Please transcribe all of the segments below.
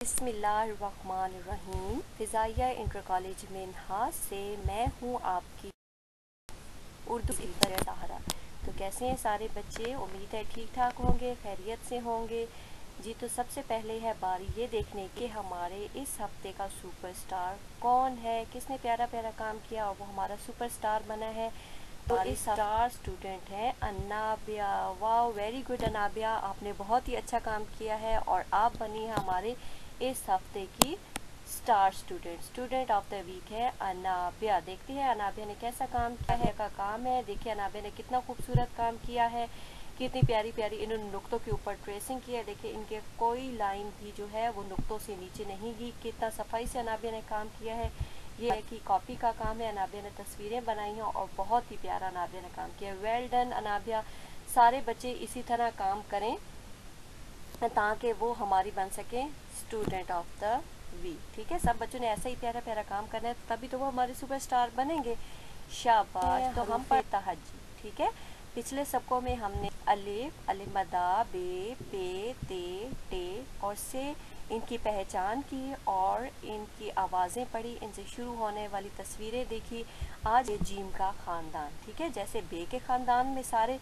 बिस्मिल्लाहिर्रहमानिर्रहीम। फ़िज़ाइया inter college Minhaj से मैं हूँ आपकी उर्दू टीचर ज़ाहरा। तो कैसे हैं सारे बच्चे? उम्मीद है ठीक ठाक होंगे, खैरियत से होंगे जी। तो सबसे पहले है बारी ये देखने की हमारे इस हफ्ते का सुपरस्टार कौन है, किसने प्यारा प्यारा काम किया और वो हमारा सुपरस्टार बना है। तो इस स्टार स्टूडेंट है अनाबिया। वाह, वेरी गुड अनाबिया, आपने बहुत ही अच्छा काम किया है और आप बनी है हमारे इस हफ्ते की star student of the week है अनाबिया। देखते हैं अनाबिया ने कैसा काम किया है। का काम है, देखिए अनाबिया ने कितना खूबसूरत काम किया है, कितनी प्यारी प्यारी इन्होंने नुक्तों के ऊपर ट्रेसिंग की है। देखिए इनके कोई लाइन भी जो है वो नुक्तों से नीचे नहीं गई। कितना सफाई से अनाबिया ने काम किया है। ये है कि कॉपी का काम है, अनाबिया ने तस्वीरें बनाई हैं और बहुत ही प्यारा अनाबिया ने काम किया। Well done Anabia. सारे बच्चे इसी तरह काम करें ताकि वो हमारी बन सके स्टूडेंट ऑफ द वीक। ठीक है, सब बच्चों ने ऐसा ही प्यारा प्यारा काम करना है, तभी तो वो हमारे सुपरस्टार बनेंगे। शाबाश। तो हम पर तहज्जी। ठीक है, पिछले सबकों में हमने अलिफ, अलिमदा, बे, पे, ते, टे और से इनकी पहचान की और इनकी आवाज़ें पढ़ी, इनसे शुरू होने वाली तस्वीरें देखी। आज जीम का ख़ानदान। ठीक है, जैसे बे के ख़ानदान में सारे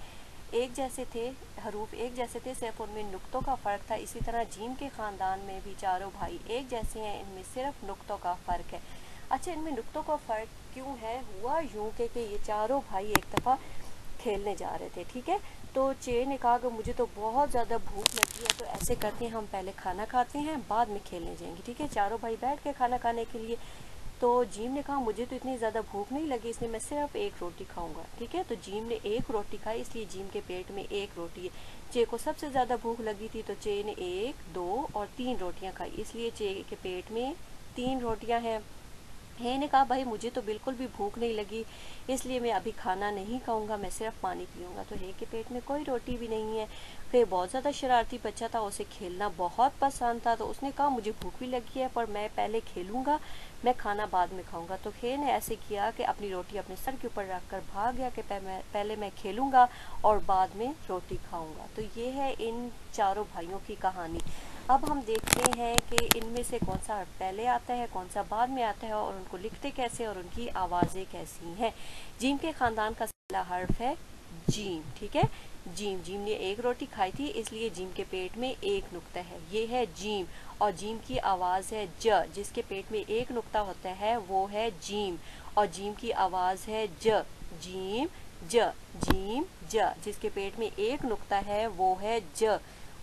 एक जैसे थे, हरूफ एक जैसे थे, सिर्फ उनमें नुक्तों का फ़र्क था। इसी तरह जीम के ख़ानदान में भी चारों भाई एक जैसे हैं, इनमें सिर्फ नुक्तों का फ़र्क है। अच्छा, इनमें नुक्तों का फ़र्क क्यों है? हुआ यूँ कि ये चारों भाई एक दफ़ा खेलने जा रहे थे। ठीक है, तो चे ने कहा कि मुझे तो बहुत ज़्यादा भूख लगी है, तो ऐसे करते हैं हम पहले खाना खाते हैं, बाद में खेलने जाएंगे। ठीक है, चारों भाई बैठ के खाना खाने के लिए। तो जीम ने कहा मुझे तो इतनी ज़्यादा भूख नहीं लगी, इसलिए मैं सिर्फ एक रोटी खाऊंगा। ठीक है, तो जीम ने एक रोटी खाई, इसलिए जीम के पेट में एक रोटी है। चे को सबसे ज़्यादा भूख लगी थी, तो चे ने 1, 2 और 3 रोटियां खाई, इसलिए चे के पेट में 3 रोटियां हैं। हे ने कहा भाई मुझे तो बिल्कुल भी भूख नहीं लगी, इसलिए मैं अभी खाना नहीं खाऊंगा, मैं सिर्फ पानी पीऊंगा। तो हे के पेट में कोई रोटी भी नहीं है। फिर बहुत ज़्यादा शरारती बच्चा था, उसे खेलना बहुत पसंद था, तो उसने कहा मुझे भूख भी लगी है पर मैं पहले खेलूंगा, मैं खाना बाद में खाऊंगा। तो हे ने ऐसे किया कि अपनी रोटी अपने सर के ऊपर रख कर भाग गया कि पहले मैं खेलूंगा और बाद में रोटी खाऊंगा। तो ये है इन चारों भाइयों की कहानी। अब हम देखते हैं कि इनमें से कौन सा हर्फ पहले आता है, कौन सा बाद में आता है और उनको लिखते कैसे और उनकी आवाज़ें कैसी हैं। जीम के ख़ानदान का पहला हर्फ है जीम। ठीक है, जीम। जीम ने एक रोटी खाई थी, इसलिए जीम के पेट में एक नुक्ता है, ये है जीम। और जीम की आवाज़ है ज, जिसके पेट में एक नुक्ता होता है वो है जीम। और जीम की आवाज़ है ज, जीम ज, जीम ज, जिसके पेट में एक नुक्ता है वो है ज,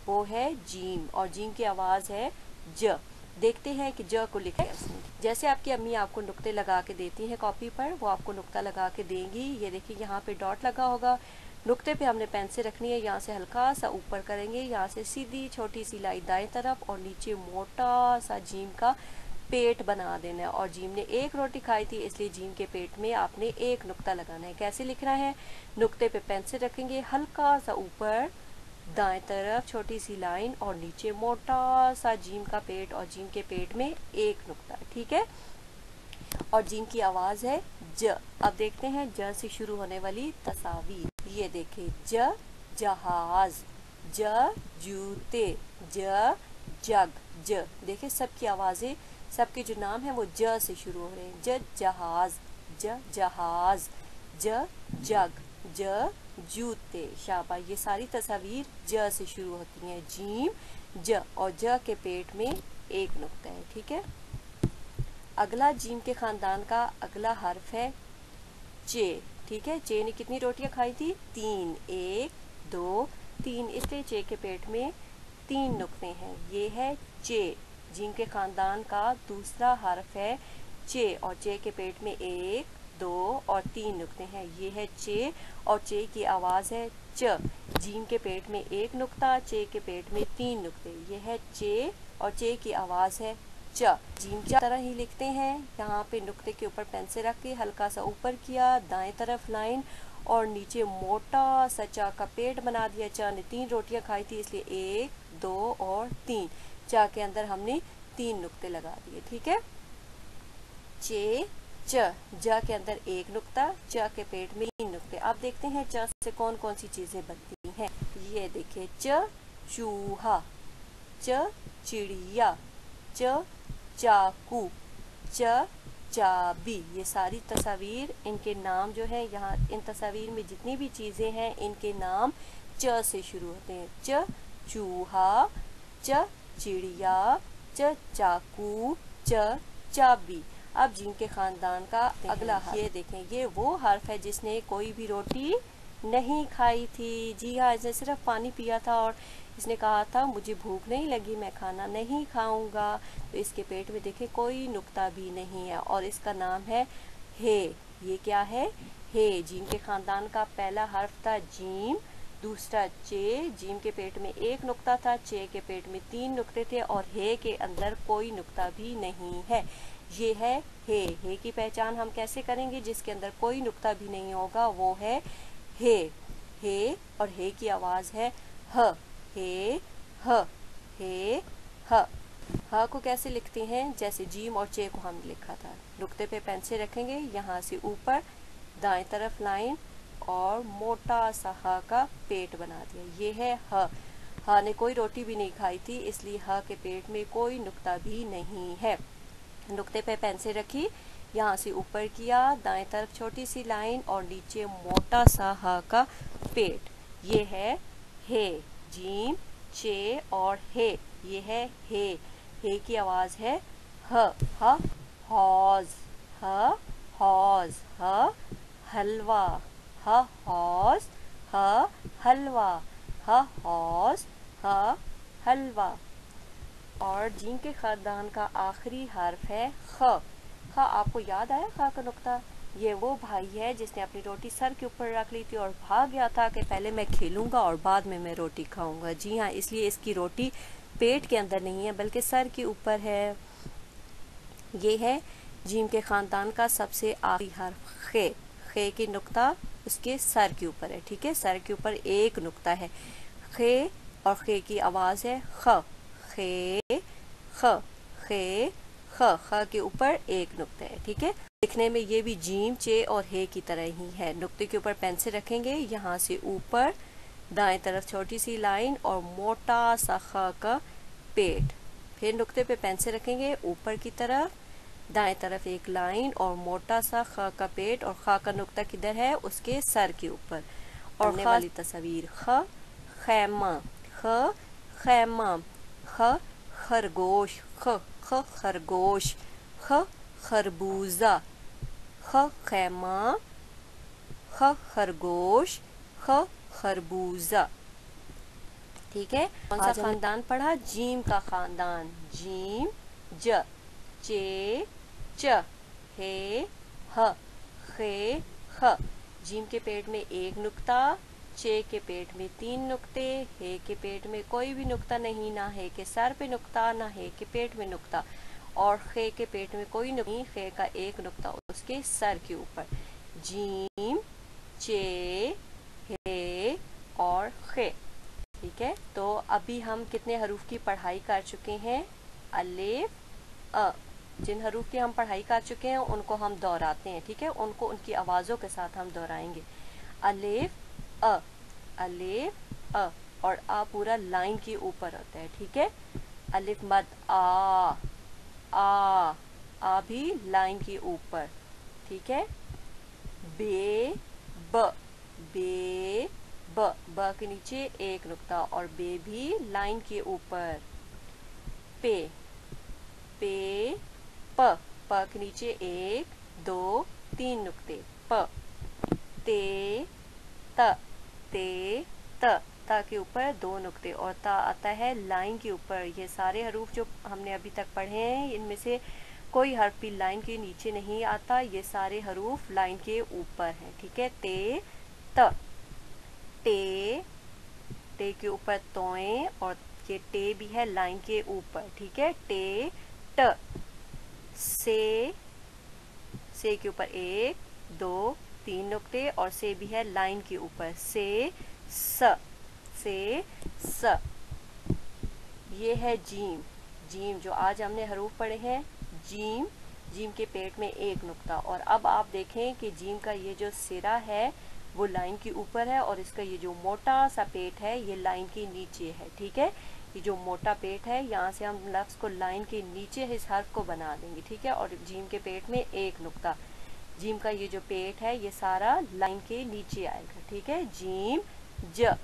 वो है जीम। और जीम की आवाज़ है ज। देखते हैं कि ज को लिखा है उसने। जैसे आपकी अम्मी आपको नुक्ते लगा के देती हैं कॉपी पर, वो आपको नुक्ता लगा के देंगी। ये देखिए यहाँ पे डॉट लगा होगा, नुक्ते पे हमने पेन से रखनी है, यहाँ से हल्का सा ऊपर करेंगे, यहाँ से सीधी छोटी सी लाई दाएं तरफ और नीचे मोटा सा जीम का पेट बना देना है। और जीम ने एक रोटी खाई थी, इसलिए जीम के पेट में आपने एक नुक्ता लगाना है। कैसे लिखना है? नुक्ते पे पेन से रखेंगे, हल्का सा ऊपर दाएं तरफ छोटी सी लाइन और नीचे मोटा सा जीम का पेट और जीम के पेट में एक नुक्ता। ठीक है, और जीम की आवाज़ है ज। अब देखते हैं ज से शुरू होने वाली तस्वीर। ये देखें, ज जहाज, ज जूते, ज जग, ज। देखिए सबकी आवाज़ें, सबके जो नाम है वो ज से शुरू हो रहे हैं। ज जहाज, ज जहाज, ज जग, ज जूते। शाबाश, ये सारी तस्वीर ज से शुरू होती हैं। जीम ज और ज के पेट में एक नुक्ता है। ठीक है, अगला जीम के ख़ानदान का अगला हर्फ है चे। ठीक है, चे ने कितनी रोटियां खाई थी? 3, 1, 2, 3, इसलिए चे के पेट में 3 नुक्ते हैं। ये है चे। जीम के ख़ानदान का दूसरा हर्फ है चे और चे के पेट में 1, 2 और 3 नुक्ते हैं। ये है चे और चे की आवाज़ है च। जीम के पेट में एक नुक्ता, चे के पेट में 3 नुक्ते। ये है चे और चे की आवाज़ है च। जीम च तरह ही लिखते हैं, यहाँ पे नुक्ते के ऊपर पेन से रख के हल्का सा ऊपर किया, दाएं तरफ लाइन और नीचे मोटा सा चा का पेट बना दिया। चा ने 3 रोटियां खाई थी, इसलिए 1, 2 और 3। चा के अंदर हमने 3 नुक्ते लगा दिए। ठीक है, चे च, ज के अंदर एक नुक्ता, च के पेट में 3 नुक्ते। अब देखते हैं च से कौन कौन सी चीज़ें बनती हैं। ये देखिए, च चूहा, च चिड़िया, च चाकू, च चाबी। ये सारी तस्वीर, इनके नाम जो है यहाँ इन तस्वीर में जितनी भी चीज़ें हैं इनके नाम च से शुरू होते हैं। च चूहा, च चिड़िया, च चाकू, च चाबी। अब जिनके ख़ानदान का अगला हर्फ, ये देखें, ये वो हर्फ है जिसने कोई भी रोटी नहीं खाई थी। जी हाँ, इसने सिर्फ पानी पिया था और इसने कहा था मुझे भूख नहीं लगी, मैं खाना नहीं खाऊंगा। तो इसके पेट में देखें कोई नुक्ता भी नहीं है और इसका नाम है हे। ये क्या है? हे। जीम के ख़ानदान का पहला हर्फ था जीम, दूसरा चे। जीम के पेट में एक नुक्ता था, चे के पेट में 3 नुक्ते थे और हे के अंदर कोई नुक्ता भी नहीं है। ये है हे। हे की पहचान हम कैसे करेंगे? जिसके अंदर कोई नुक्ता भी नहीं होगा वो है हे। हे और हे की आवाज़ है ह। हे ह, हे ह। ह को कैसे लिखते हैं? जैसे जीम और चे को हमने लिखा था। नुक्ते पे पेन से रखेंगे, यहाँ से ऊपर दाएं तरफ लाइन और मोटा सा ह का पेट बना दिया। ये है ह। ह ने कोई रोटी भी नहीं खाई थी, इसलिए ह के पेट में कोई नुक्ता भी नहीं है। नुक्ते पे पेन से रखी, यहाँ से ऊपर किया, दाएं तरफ छोटी सी लाइन और नीचे मोटा सा ह का पेट। ये है हे। जीम, चे और हे। ये है हे। हे की आवाज़ है ह। ह हौज, ह हौज, ह हलवा, ह हौज, ह हलवा, ह हौज, ह हलवा। और जीम के ख़ानदान का आखिरी हर्फ है ख। ख आपको याद आया ख का नुक्ता? ये वो भाई है जिसने अपनी रोटी सर के ऊपर रख ली थी और भाग गया था कि पहले मैं खेलूंगा और बाद में मैं रोटी खाऊंगा। जी हाँ, इसलिए इसकी रोटी पेट के अंदर नहीं है बल्कि सर के ऊपर है। ये है जीम के ख़ानदान का सबसे आखिरी हर्फ खे। खे की नुक्ता उसके सर के ऊपर है। ठीक है, सर के ऊपर एक नुक्ता है। खे और खे की आवाज़ है ख। खे ख, खे ख। ख के ऊपर एक नुक्ता है। ठीक है, दिखने में ये भी जीम, चे और हे की तरह ही है। नुक्ते के ऊपर पेन से रखेंगे, यहाँ से ऊपर दाएं तरफ छोटी सी लाइन और मोटा सा ख का पेट। फिर नुक्ते पे पेन से रखेंगे, ऊपर की तरफ दाएं तरफ एक लाइन और मोटा सा ख का पेट और ख का नुक्ता किधर है? उसके सर के ऊपर। और बनने वाली तस्वीर ख खैमा, ख खैमा, ख खरगोश, ख ख खरगोश, ख खरबूजा, ख खैमा, ख खरगोश, ख खरबूजा। ठीक है, कौन सा खानदान पढ़ा? जीम का खानदान। जीम, ज, चे, च, हे, ह, खे, ख। जीम के पेट में एक नुक्ता, चे के पेट में 3 नुक्ते, हे के पेट में कोई भी नुक्ता नहीं, ना हे के सर पे नुक्ता, ना हे के पेट में नुक्ता और खे के पेट में कोई नुक्ता नहीं, खे का एक नुक्ता उसके सर के ऊपर। जीम, चे, हे और खे। ठीक है, तो अभी हम कितने हरूफ की पढ़ाई कर चुके हैं? अलिफ, अ। जिन हरूफ की हम पढ़ाई कर चुके हैं उनको हम दोहराते हैं। ठीक है, उनको उनकी आवाज़ों के साथ हम दोहराएंगे। अलिफ, अ, अलिफ, अ। और आ पूरा लाइन के ऊपर होता है। ठीक है, अलिफ मद आ, आ भी लाइन के ऊपर। ठीक है, बे, ब, बे, ब के नीचे एक नुक्ता और बे भी लाइन के ऊपर। पे, पे, प के नीचे 1, 2, 3 नुक्ते। प, ते, त, ते, त के ऊपर 2 नुक्ते और ता आता है लाइन के ऊपर। ये सारे हरूफ जो हमने अभी तक पढ़े हैं इनमें से कोई हर्फ भी लाइन के नीचे नहीं आता, ये सारे हरूफ लाइन के ऊपर हैं। ठीक है, ते, त, टे, टे के ऊपर तोएं और ये टे भी है लाइन के ऊपर। ठीक है, टे, ट, से के ऊपर 1, 2, 3 नुक्ते और से भी है लाइन के ऊपर। से, स, से, स। ये है जीम। जीम जो आज हमने हरूफ पढ़े हैं, जीम, जीम के पेट में एक नुक्ता। और अब आप देखें कि जीम का ये जो सिरा है वो लाइन के ऊपर है और इसका ये जो मोटा सा पेट है ये लाइन के नीचे है। ठीक है, ये जो मोटा पेट है यहाँ से हम लफ्ज़ को लाइन के नीचे इस हर्फ को बना देंगे, ठीक है। और जीम के पेट में एक नुक्ता, जीम का ये जो पेट है ये सारा लाइन के नीचे आएगा, ठीक है। जीम ज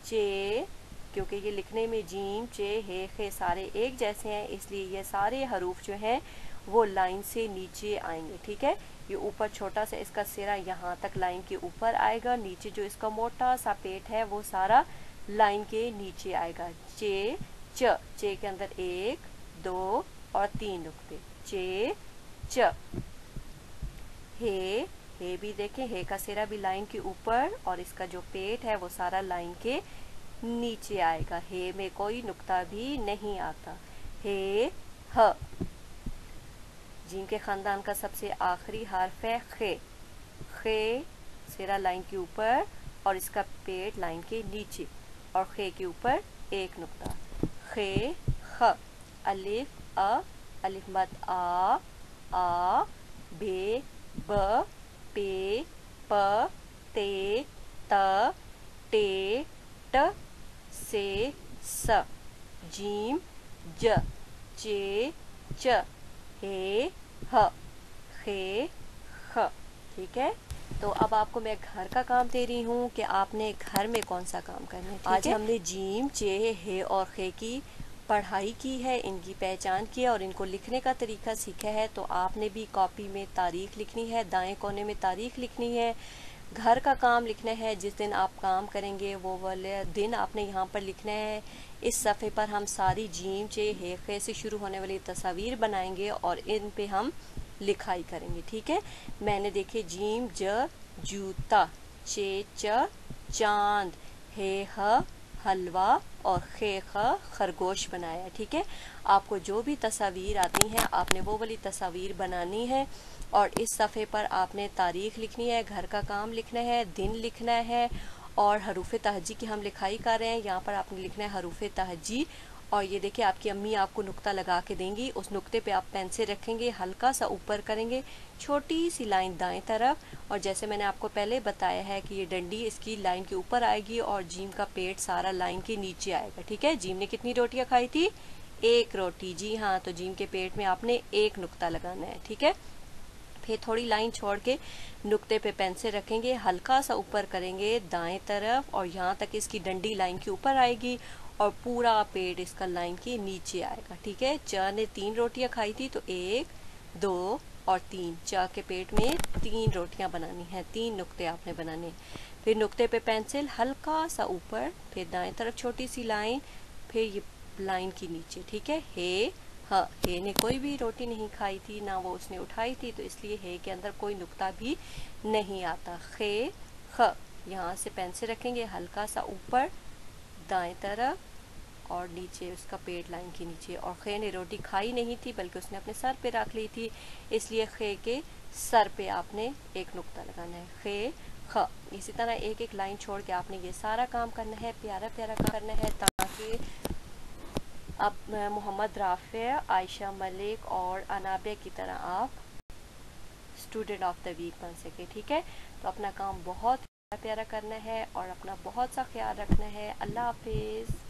चे, क्योंकि ये लिखने में जीम चे हे खे सारे एक जैसे हैं, इसलिए ये सारे हरूफ जो हैं वो लाइन से नीचे आएंगे, ठीक है। ये ऊपर छोटा सा इसका सिरा यहाँ तक लाइन के ऊपर आएगा, नीचे जो इसका मोटा सा पेट है वो सारा लाइन के नीचे आएगा। चे चे के अंदर 1 2 और 3 नुक्ते, चे च। हे भी देखें, हे का सिरा भी लाइन के ऊपर और इसका जो पेट है वो सारा लाइन के नीचे आएगा। हे में कोई नुक्ता भी नहीं आता। हे ह, जीम के खानदान का सबसे आखिरी हर्फ है खे। खे सिरा लाइन के ऊपर और इसका पेट लाइन के नीचे, और खे के ऊपर एक नुक्ता। खे ख, अलिफ अ, अलिफ मद आ बे ब पे प ते त टे ट से स, जीम ज चे च हे ह खे ख, ठीक है। तो अब आपको मैं घर का काम दे रही हूँ कि आपने घर में कौन सा काम करना है। आज हमने जीम चे हे और खे की पढ़ाई की है, इनकी पहचान की है और इनको लिखने का तरीका सीखा है। तो आपने भी कॉपी में तारीख लिखनी है, दाएं कोने में तारीख लिखनी है, घर का काम लिखना है। जिस दिन आप काम करेंगे वो वाले दिन आपने यहाँ पर लिखना है। इस सफ़े पर हम सारी जीम चे हे खे से शुरू होने वाली तस्वीर बनाएंगे और इन पे हम लिखाई करेंगे, ठीक है। मैंने देखे जीम ज जूता, चे च चांद, हे ह हलवा और खे ख खरगोश बनाया, ठीक है। आपको जो भी तस्वीर आती हैं आपने वो वाली तस्वीर बनानी है और इस सफ़े पर आपने तारीख लिखनी है, घर का काम लिखना है, दिन लिखना है और हरूफ तहजी की हम लिखाई कर रहे हैं। यहाँ पर आपने लिखना है हरूफ तहजी और ये देखिए आपकी अम्मी आपको नुक्ता लगा के देंगी, उस नुक्ते पे आप पेन से रखेंगे, हल्का सा ऊपर करेंगे, छोटी सी लाइन दाएं तरफ। और जैसे मैंने आपको पहले बताया है कि ये डंडी इसकी लाइन के ऊपर आएगी और जीम का पेट सारा लाइन के नीचे आएगा, ठीक है। जीम ने कितनी रोटियां खाई थी? 1 रोटी, जी हाँ। तो जीम के पेट में आपने एक नुक्ता लगाना है, ठीक है। फिर थोड़ी लाइन छोड़ के नुक्ते पे पेन से रखेंगे, हल्का सा ऊपर करेंगे दाएं तरफ और यहाँ तक इसकी डंडी लाइन के ऊपर आएगी और पूरा पेट इसका लाइन के नीचे आएगा, ठीक है। च ने 3 रोटियां खाई थी तो 1 2 और 3, च के पेट में 3 रोटियां बनानी है, 3 नुक्ते आपने बनाने। फिर नुक्ते पे पेंसिल हल्का सा ऊपर, फिर दाएं तरफ छोटी सी लाइन, फिर ये लाइन के नीचे, ठीक है। हे हाँ, हे ने कोई भी रोटी नहीं खाई थी, ना वो उसने उठाई थी, तो इसलिए हे के अंदर कोई नुक्ता भी नहीं आता। खे ख, यहाँ से पेन से रखेंगे हल्का सा ऊपर दाएं तरफ और नीचे उसका पेट लाइन के नीचे। और खे ने रोटी खाई नहीं थी बल्कि उसने अपने सर पे रख ली थी, इसलिए खे के सर पे आपने एक नुक्ता लगाना है। खे ख, इसी तरह एक एक लाइन छोड़ के आपने ये सारा काम करना है, प्यारा प्यारा करना है, ताकि अब मोहम्मद राफे, आयशा मलिक और अनाबिया की तरह आप स्टूडेंट ऑफ द वीक बन सके, ठीक है। तो अपना काम बहुत प्यारा करना है और अपना बहुत सा ख्याल रखना है। अल्लाह हाफिज़।